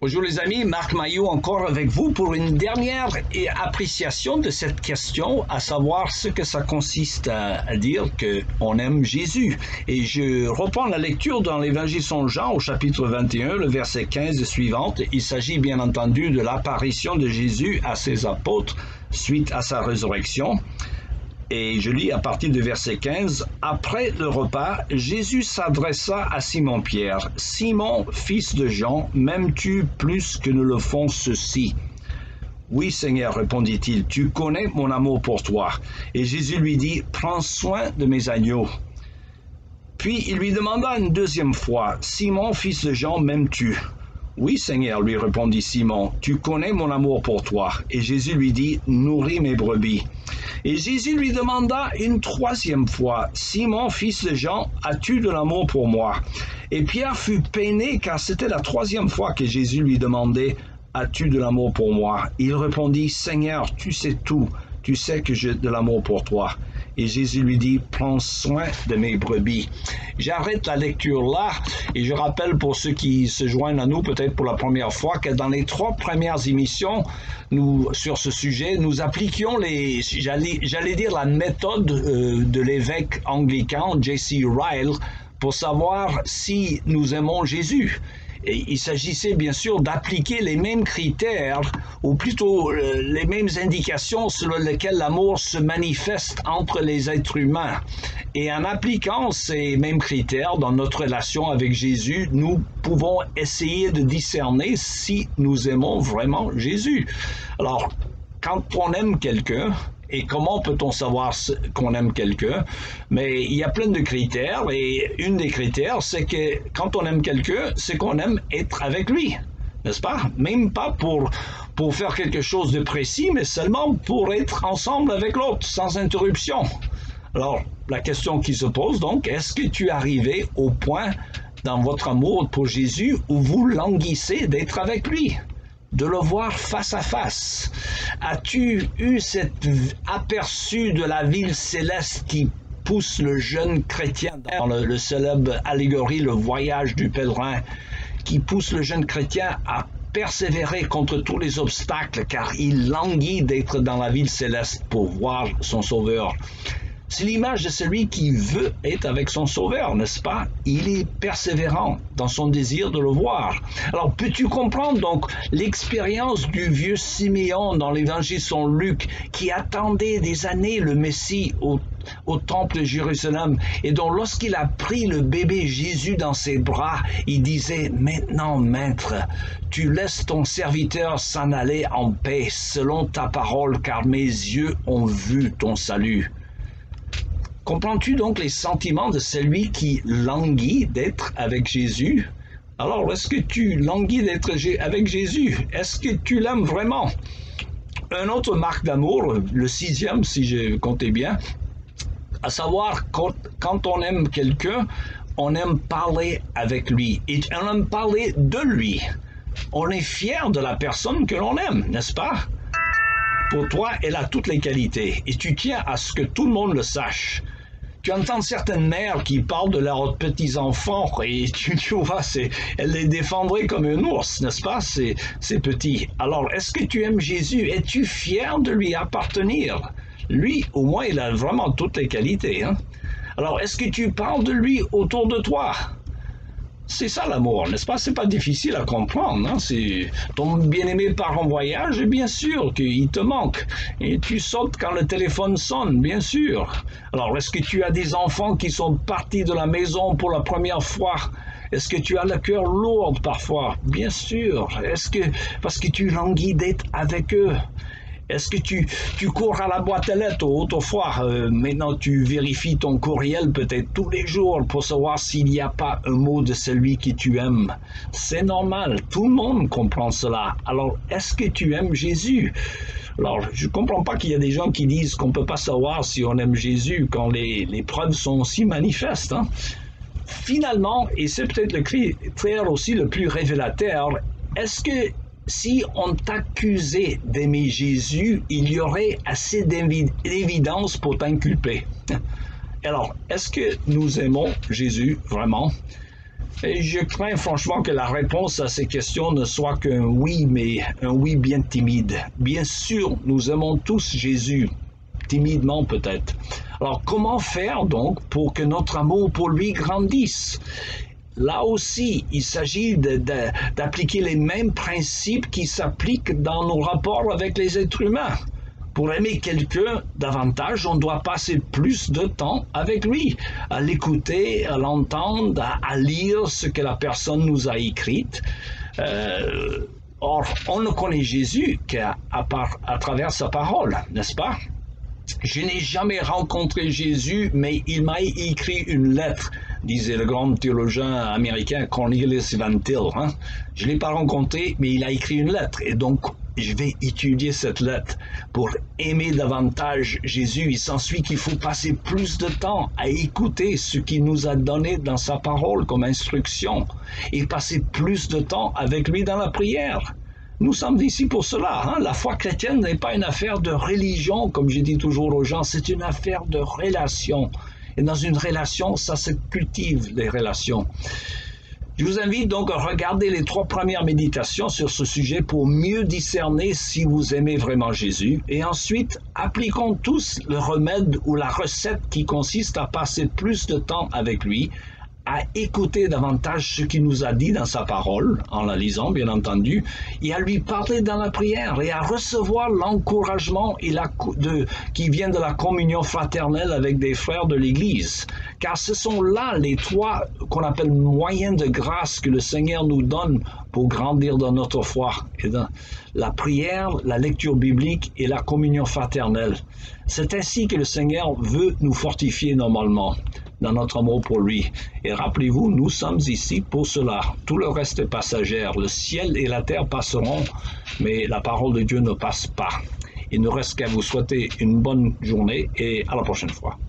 Bonjour les amis, Marc Maillot encore avec vous pour une dernière appréciation de cette question, à savoir ce que ça consiste à dire qu'on aime Jésus. Et je reprends la lecture dans l'Évangile Saint Jean au chapitre 21, le verset 15 et suivante. Il s'agit bien entendu de l'apparition de Jésus à ses apôtres suite à sa résurrection. Et je lis à partir du verset 15. « Après le repas, Jésus s'adressa à Simon-Pierre. « Simon, fils de Jean, m'aimes-tu plus que ne le font ceux-ci » ?« Oui, Seigneur, répondit-il, tu connais mon amour pour toi. » Et Jésus lui dit, « Prends soin de mes agneaux. » Puis il lui demanda une deuxième fois, « Simon, fils de Jean, m'aimes-tu » ?« Oui, Seigneur, lui répondit Simon, tu connais mon amour pour toi. » Et Jésus lui dit, « Nourris mes brebis. » Et Jésus lui demanda une troisième fois, « Simon, fils de Jean, as-tu de l'amour pour moi ?» Et Pierre fut peiné car c'était la troisième fois que Jésus lui demandait, « As-tu de l'amour pour moi ?» Il répondit, « Seigneur, tu sais tout, tu sais que j'ai de l'amour pour toi. » Et Jésus lui dit, « Prends soin de mes brebis. » J'arrête la lecture là et je rappelle pour ceux qui se joignent à nous peut-être pour la première fois que dans les 3 premières émissions sur ce sujet, nous appliquions j'allais dire la méthode de l'évêque anglican J.C. Ryle pour savoir si nous aimons Jésus. Et il s'agissait bien sûr d'appliquer les mêmes critères, ou plutôt les mêmes indications selon lesquelles l'amour se manifeste entre les êtres humains. Et en appliquant ces mêmes critères dans notre relation avec Jésus, nous pouvons essayer de discerner si nous aimons vraiment Jésus. Alors, quand on aime quelqu'un, et comment peut-on savoir qu'on aime quelqu'un? Mais il y a plein de critères et une des critères, c'est que quand on aime quelqu'un, c'est qu'on aime être avec lui, n'est-ce pas? Même pas pour faire quelque chose de précis, mais seulement pour être ensemble avec l'autre, sans interruption. Alors, la question qui se pose donc, est-ce que tu es arrivé au point dans votre amour pour Jésus où vous languissez d'être avec lui? De le voir face à face. As-tu eu cet aperçu de la ville céleste qui pousse le jeune chrétien dans le célèbre allégorie, le voyage du pèlerin, qui pousse le jeune chrétien à persévérer contre tous les obstacles car il languit d'être dans la ville céleste pour voir son Sauveur. C'est l'image de celui qui veut être avec son Sauveur, n'est-ce pas? Il est persévérant dans son désir de le voir. Alors, peux-tu comprendre donc l'expérience du vieux Siméon dans l'évangile Saint Luc qui attendait des années le Messie au temple de Jérusalem et dont lorsqu'il a pris le bébé Jésus dans ses bras, il disait « Maintenant, Maître, tu laisses ton serviteur s'en aller en paix selon ta parole car mes yeux ont vu ton salut. » Comprends-tu donc les sentiments de celui qui languit d'être avec Jésus? Alors, est-ce que tu languis d'être avec Jésus? Est-ce que tu l'aimes vraiment? Un autre marque d'amour, le 6e si je comptais bien, à savoir quand on aime quelqu'un, on aime parler avec lui et on aime parler de lui. On est fier de la personne que l'on aime, n'est-ce pas? Pour toi, elle a toutes les qualités et tu tiens à ce que tout le monde le sache. Tu entends certaines mères qui parlent de leurs petits-enfants et tu vois, elles les défendraient comme un ours, n'est-ce pas, ces petits. Alors, est-ce que tu aimes Jésus? Es-tu fier de lui appartenir? Lui, au moins, il a vraiment toutes les qualités. Hein? Alors, est-ce que tu parles de lui autour de toi? C'est ça l'amour, n'est-ce pas? C'est pas difficile à comprendre. Hein? Ton bien-aimé part en voyage, et bien sûr qu'il te manque. Et tu sautes quand le téléphone sonne, bien sûr. Alors, est-ce que tu as des enfants qui sont partis de la maison pour la première fois? Est-ce que tu as le cœur lourd parfois? Bien sûr. Parce que tu languis d'être avec eux? Est-ce que tu cours à la boîte aux lettres autrefois? Maintenant, tu vérifies ton courriel peut-être tous les jours pour savoir s'il n'y a pas un mot de celui que tu aimes. C'est normal, tout le monde comprend cela. Alors, est-ce que tu aimes Jésus? Alors, je ne comprends pas qu'il y a des gens qui disent qu'on ne peut pas savoir si on aime Jésus quand les preuves sont si manifestes. Hein? Finalement, et c'est peut-être le critère aussi le plus révélateur, est-ce que si on t'accusait d'aimer Jésus, il y aurait assez d'évidence pour t'inculper. Alors, est-ce que nous aimons Jésus vraiment? Et je crains franchement que la réponse à ces questions ne soit qu'un oui, mais un oui bien timide. Bien sûr, nous aimons tous Jésus, timidement peut-être. Alors comment faire donc pour que notre amour pour lui grandisse? Là aussi, il s'agit d'appliquer les mêmes principes qui s'appliquent dans nos rapports avec les êtres humains. Pour aimer quelqu'un davantage, on doit passer plus de temps avec lui, à l'écouter, à l'entendre, à lire ce que la personne nous a écrit. Or, on ne connaît Jésus qu'à travers sa parole, n'est-ce pas? Je n'ai jamais rencontré Jésus, mais il m'a écrit une lettre, disait le grand théologien américain Cornelius Van Til. Je ne l'ai pas rencontré, mais il a écrit une lettre. Et donc, je vais étudier cette lettre pour aimer davantage Jésus. Il s'ensuit qu'il faut passer plus de temps à écouter ce qu'il nous a donné dans sa parole comme instruction et passer plus de temps avec lui dans la prière. Nous sommes ici pour cela. La foi chrétienne n'est pas une affaire de religion, comme je dis toujours aux gens, c'est une affaire de relation. Et dans une relation, ça se cultive, les relations. Je vous invite donc à regarder les 3 premières méditations sur ce sujet pour mieux discerner si vous aimez vraiment Jésus. Et ensuite, appliquons tous le remède ou la recette qui consiste à passer plus de temps avec lui, à écouter davantage ce qu'il nous a dit dans sa parole, en la lisant bien entendu, et à lui parler dans la prière, et à recevoir l'encouragement qui vient de la communion fraternelle avec des frères de l'Église. Car ce sont là les 3 qu'on appelle moyens de grâce que le Seigneur nous donne pour grandir dans notre foi. Et dans la prière, la lecture biblique et la communion fraternelle. C'est ainsi que le Seigneur veut nous fortifier normalement dans notre amour pour lui. Et rappelez-vous, nous sommes ici pour cela. Tout le reste est passager. Le ciel et la terre passeront, mais la parole de Dieu ne passe pas. Il ne reste qu'à vous souhaiter une bonne journée et à la prochaine fois.